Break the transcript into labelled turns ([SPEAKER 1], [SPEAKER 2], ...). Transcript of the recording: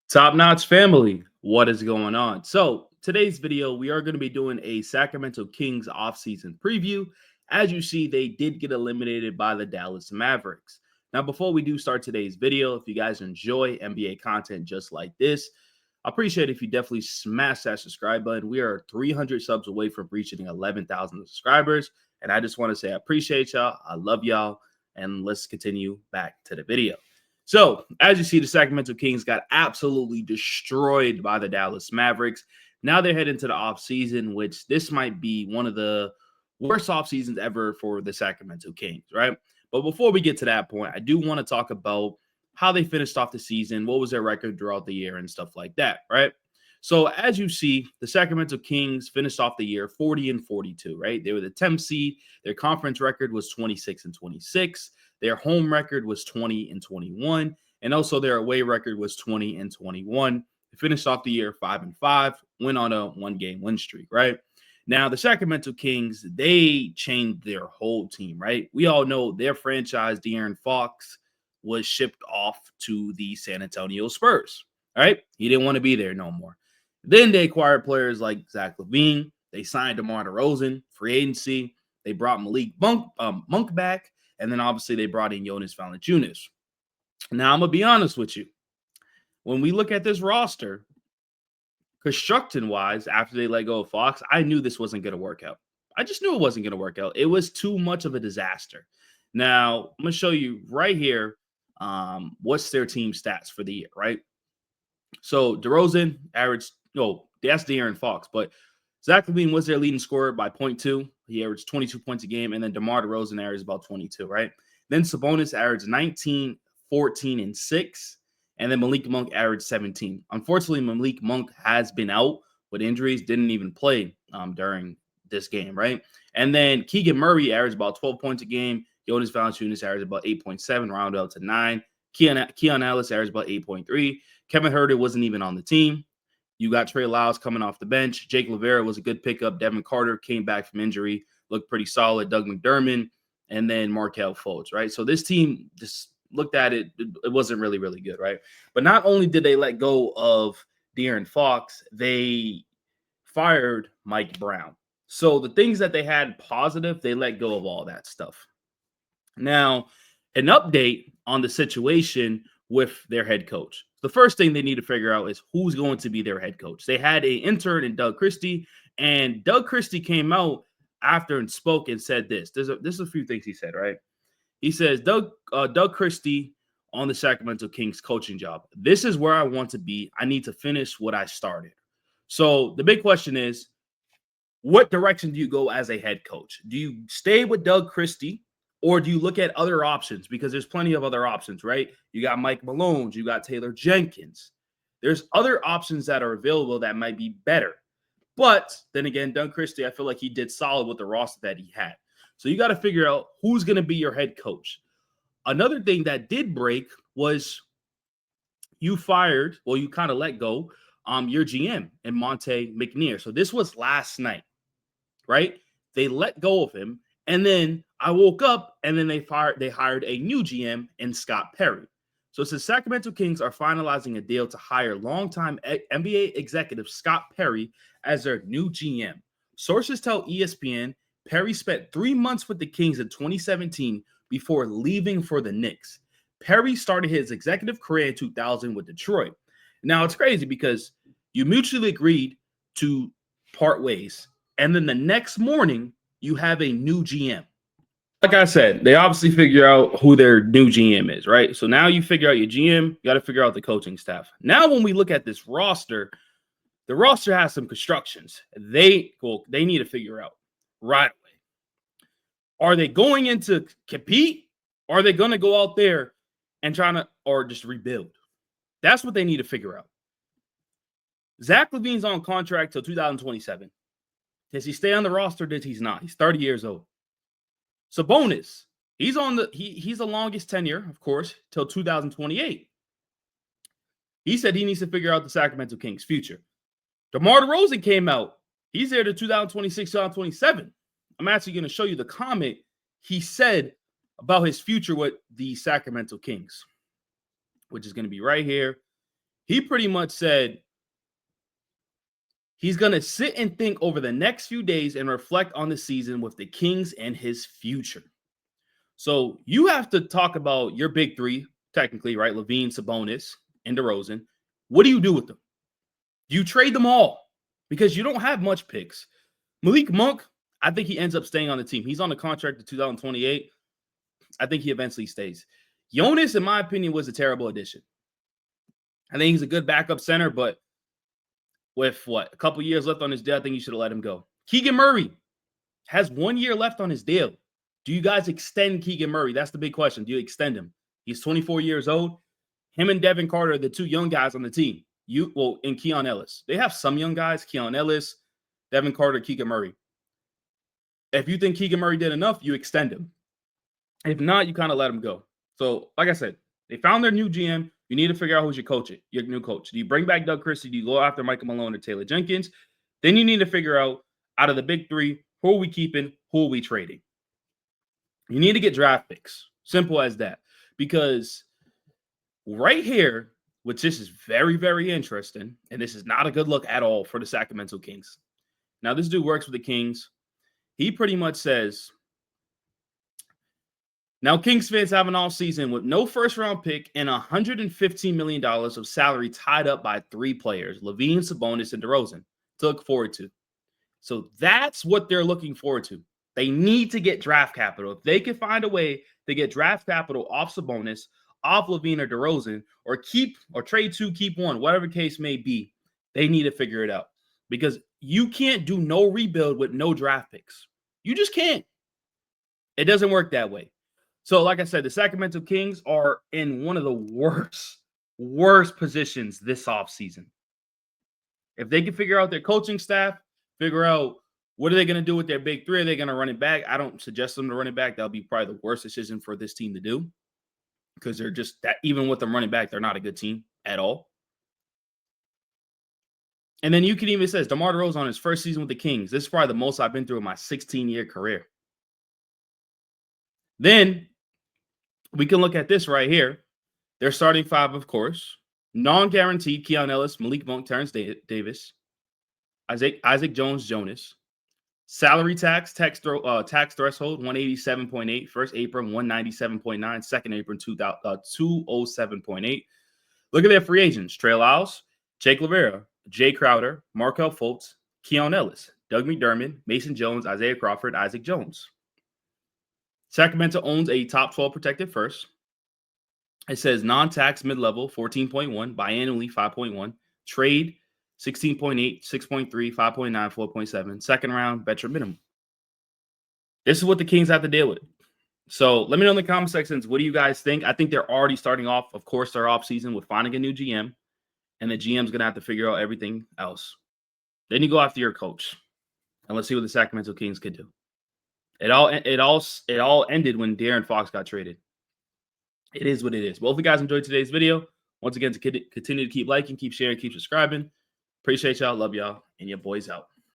[SPEAKER 1] Top Notch family, what is going on? So, today's video, we are going to be doing a Sacramento Kings offseason preview. As you see, they did get eliminated by the Dallas Mavericks. Now, before we do start today's video, if you guys enjoy NBA content just like this, I appreciate if you definitely smash that subscribe button. We are 300 subs away from reaching 11,000 subscribers. And I just want to say I appreciate y'all. I love y'all. And let's continue back to the video. So, as you see, the Sacramento Kings got absolutely destroyed by the Dallas Mavericks. Now they're heading to the offseason, which this might be one of the worst off seasons ever for the Sacramento Kings, right? But before we get to that point, I do want to talk about how they finished off the season, what was their record throughout the year, and stuff like that, right? So, as you see, the Sacramento Kings finished off the year 40-42, right? They were the 10th seed. Their conference record was 26-26. Their home record was 20-21, and also their away record was 20-21. They finished off the year 5-5, went on a one-game win streak, right? Now, the Sacramento Kings, they changed their whole team, right? We all know their franchise, De'Aaron Fox, was shipped off to the San Antonio Spurs, right? He didn't want to be there no more. Then they acquired players like Zach LaVine. They signed DeMar DeRozan, free agency. They brought Monk back. And then obviously they brought in Jonas Valanciunas. Now, I'm going to be honest with you. When we look at this roster, construction-wise, after they let go of Fox, I knew this wasn't going to work out. I just knew it wasn't going to work out. It was too much of a disaster. Now, I'm going to show you right here what's their team stats for the year, right? So, DeRozan averaged, that's De'Aaron Fox, but Zach LaVine was their leading scorer by 0.2. He averaged 22 points a game, and then DeMar DeRozan averaged about 22, right? Then Sabonis averaged 19, 14, and 6, and then Malik Monk averaged 17. Unfortunately, Malik Monk has been out with injuries, didn't even play during this game, right? And then Keegan Murray averaged about 12 points a game. Jonas Valanciunas averaged about 8.7, rounded out to 9. Keon Ellis averaged about 8.3. Kevin Huerter wasn't even on the team. You got Trey Lyles coming off the bench. Jake LaVera was a good pickup. Devin Carter came back from injury, looked pretty solid. Doug McDermott, and then Markelle Fultz, right? So this team, just looked at it, it wasn't really, really good, right? But not only did they let go of De'Aaron Fox, they fired Mike Brown. So the things that they had positive, they let go of all that stuff. Now, an update on the situation with their head coach. The first thing they need to figure out is who's going to be their head coach. They had an intern in Doug Christie, and Doug Christie came out after and spoke and said this. There's a few things he said, right? He says, Doug Christie on the Sacramento Kings coaching job. This is where I want to be. I need to finish what I started. So the big question is, what direction do you go as a head coach? Do you stay with Doug Christie, or do you look at other options? Because there's plenty of other options, right? You got Mike Malone, you got Taylor Jenkins. There's other options that are available that might be better. But then again, Doug Christie, I feel like he did solid with the roster that he had. So you got to figure out who's going to be your head coach. Another thing that did break was you kind of let go your GM and Monte McNair. So this was last night, right? They let go of him. And then I woke up and then they hired a new GM in Scott Perry. So the Sacramento Kings are finalizing a deal to hire longtime NBA executive Scott Perry as their new GM. Sources tell ESPN Perry spent 3 months with the Kings in 2017 before leaving for the Knicks. Perry started his executive career in 2000 with Detroit. Now, it's crazy because you mutually agreed to part ways, and then the next morning, you have a new GM. Like I said, they obviously figure out who their new GM is, right? So now you figure out your GM, you got to figure out the coaching staff. Now, when we look at this roster, the roster has some constructions. They need to figure out right away. Are they going in to compete? Or are they going to go out there and or just rebuild? That's what they need to figure out. Zach LaVine's on contract till 2027. Does he stay on the roster? Does he's not? He's 30 years old. Sabonis, he's the longest tenure, of course, till 2028. He said he needs to figure out the Sacramento Kings' future. DeMar DeRozan came out. He's there to 2026, 2027. I'm actually going to show you the comment he said about his future with the Sacramento Kings, which is going to be right here. He pretty much said he's going to sit and think over the next few days and reflect on the season with the Kings and his future. So you have to talk about your big three, technically, right? Levine, Sabonis, and DeRozan. What do you do with them? You trade them all because you don't have much picks. Malik Monk, I think he ends up staying on the team. He's on the contract to 2028. I think he eventually stays. Jonas, in my opinion, was a terrible addition. I think he's a good backup center, but with a couple years left on his deal, I think you should have let him go. Keegan Murray has 1 year left on his deal. Do you guys extend Keegan Murray? That's the big question. Do you extend him? He's 24 years old. Him and Devin Carter are the two young guys on the team. And Keon Ellis. They have some young guys, Keon Ellis, Devin Carter, Keegan Murray. If you think Keegan Murray did enough, you extend him. If not, you kind of let him go. So, like I said, they found their new GM. You need to figure out who's your new coach. Do you bring back Doug Christie? Do you go after Michael Malone or Taylor Jenkins? Then you need to figure out of the big three, who are we keeping? Who are we trading? You need to get draft picks. Simple as that. Because right here, which this is very, very interesting, and this is not a good look at all for the Sacramento Kings. Now, this dude works with the Kings. He pretty much says, now Kings fans have an offseason with no first-round pick and $115 million of salary tied up by three players, Levine, Sabonis, and DeRozan, to look forward to. So that's what they're looking forward to. They need to get draft capital. If they can find a way to get draft capital off Sabonis, off Levine or DeRozan, or trade two, keep one, whatever the case may be, they need to figure it out. Because you can't do no rebuild with no draft picks. You just can't. It doesn't work that way. So, like I said, the Sacramento Kings are in one of the worst positions this offseason. If they can figure out their coaching staff, figure out what are they going to do with their big three? Are they going to run it back? I don't suggest them to run it back. That'll be probably the worst decision for this team to do because they're just that. Even with them running back, they're not a good team at all. And then you can even say DeMar DeRozan on his first season with the Kings. This is probably the most I've been through in my 16-year career. Then we can look at this right here. They're starting five, of course. Non-guaranteed, Keon Ellis, Malik Monk, Terrence Davis, Isaac Jones. Salary tax threshold 187.8. First apron 197.9. Second apron 207.8. Look at their free agents: Trey Lyles, Jake LaVera, Jay Crowder, Markelle Fultz, Keon Ellis, Doug McDermott, Mason Jones, Isaiah Crawford, Isaac Jones. Sacramento owns a top 12 protected first. It says non-tax mid-level 14.1, biannually 5.1, trade 16.8, 6.3, 5.9, 4.7. Second round, veteran minimum. This is what the Kings have to deal with. So let me know in the comment sections, what do you guys think? I think they're already starting off, of course, their offseason with finding a new GM. And the GM's going to have to figure out everything else. Then you go after your coach. And let's see what the Sacramento Kings could do. It all ended when De'Aaron Fox got traded. It is what it is. Well, if you guys enjoyed today's video, once again, to continue to keep liking, keep sharing, keep subscribing. Appreciate y'all. Love y'all. And your boys out.